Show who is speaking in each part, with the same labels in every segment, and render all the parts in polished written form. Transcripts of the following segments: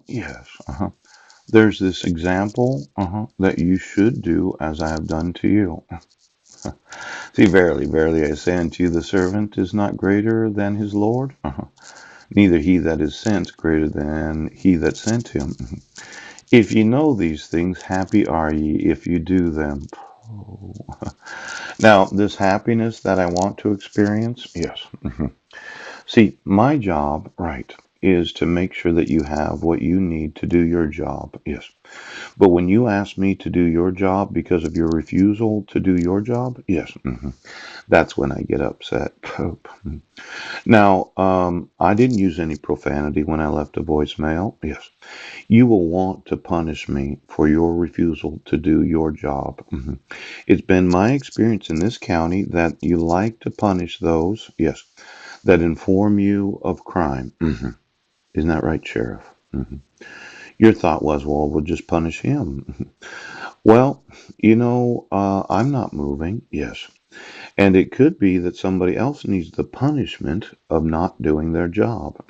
Speaker 1: Yes. There's this example that you should do as I have done to you. See, verily, verily, I say unto you, the servant is not greater than his Lord, neither he that is sent greater than he that sent him. If ye know these things, happy are ye if you do them. Oh. Now, this happiness that I want to experience, yes. See, my job, right, is to make sure that you have what you need to do your job, yes. But when you ask me to do your job because of your refusal to do your job, yes, that's when I get upset. Now, I didn't use any profanity when I left a voicemail. Yes, you will want to punish me for your refusal to do your job. It's been my experience in this county that you like to punish those, yes, that inform you of crime. Isn't that right, Sheriff? Your thought was, well, we'll just punish him. Well, I'm not moving. Yes. And it could be that somebody else needs the punishment of not doing their job.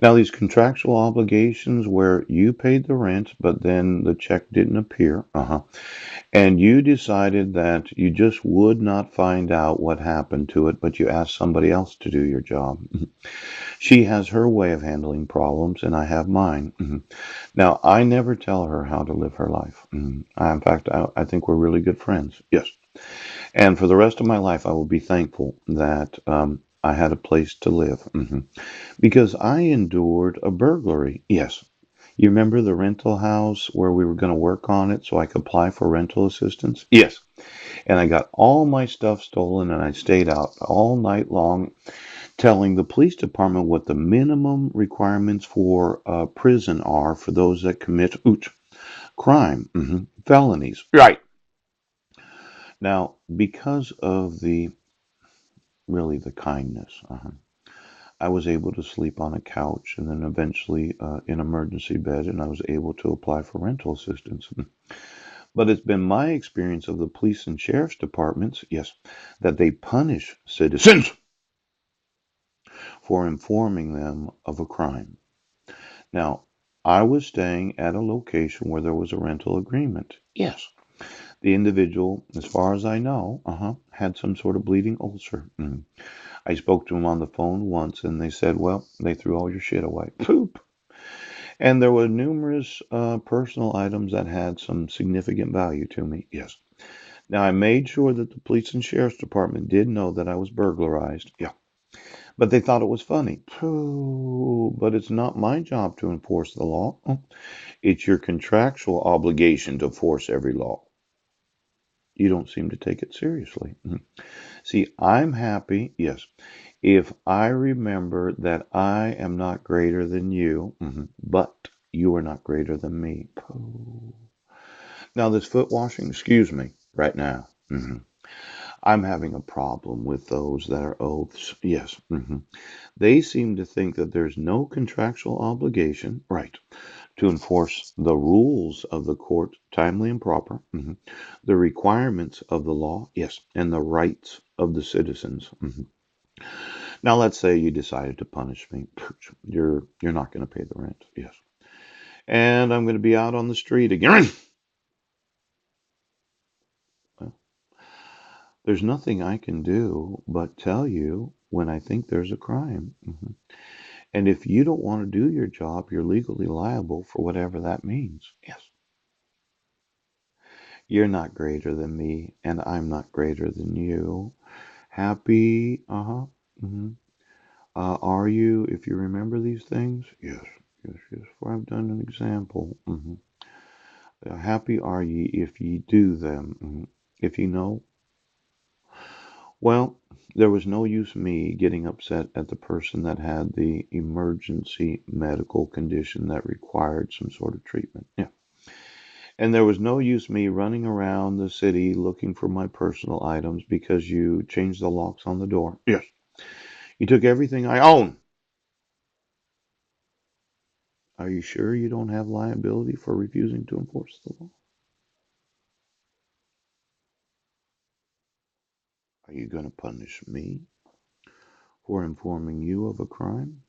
Speaker 1: Now, these contractual obligations where you paid the rent, but then the check didn't appear, and you decided that you just would not find out what happened to it, but you asked somebody else to do your job. She has her way of handling problems, and I have mine. Now, I never tell her how to live her life. In fact, I think we're really good friends. Yes. And for the rest of my life, I will be thankful that I had a place to live. Because I endured a burglary. Yes. You remember the rental house where we were going to work on it so I could apply for rental assistance? Yes. And I got all my stuff stolen and I stayed out all night long telling the police department what the minimum requirements for prison are for those that commit crime, felonies. Right. Now, because of the kindness, I was able to sleep on a couch and then eventually in emergency bed, and I was able to apply for rental assistance. But it's been my experience of the police and sheriff's departments, yes, that they punish citizens for informing them of a crime. Now, I was staying at a location where there was a rental agreement. Yes. The individual, as far as I know, had some sort of bleeding ulcer. I spoke to him on the phone once and they said, well, they threw all your shit away. Poop. And there were numerous personal items that had some significant value to me. Yes. Now, I made sure that the police and sheriff's department did know that I was burglarized. Yeah. But they thought it was funny. Pooh, but it's not my job to enforce the law. It's your contractual obligation to force every law. You don't seem to take it seriously. See, I'm happy, yes, if I remember that I am not greater than you, but you are not greater than me. Pooh. Now, this foot washing, excuse me, right now. I'm having a problem with those that are oaths. Yes. They seem to think that there's no contractual obligation, right, to enforce the rules of the court timely and proper, the requirements of the law, yes, and the rights of the citizens. Now, let's say you decided to punish me. You're not going to pay the rent, yes, and I'm going to be out on the street again. Well, there's nothing I can do but tell you when I think there's a crime. And if you don't want to do your job, you're legally liable for whatever that means. Yes. You're not greater than me, and I'm not greater than you. Happy, hmm are you, if you remember these things? Yes, yes, yes. For I've done an example. Happy are ye if ye do them. If ye know, well, there was no use me getting upset at the person that had the emergency medical condition that required some sort of treatment. Yeah. And there was no use me running around the city looking for my personal items because you changed the locks on the door. Yes. You took everything I own. Are you sure you don't have liability for refusing to enforce the law? Are you going to punish me for informing you of a crime?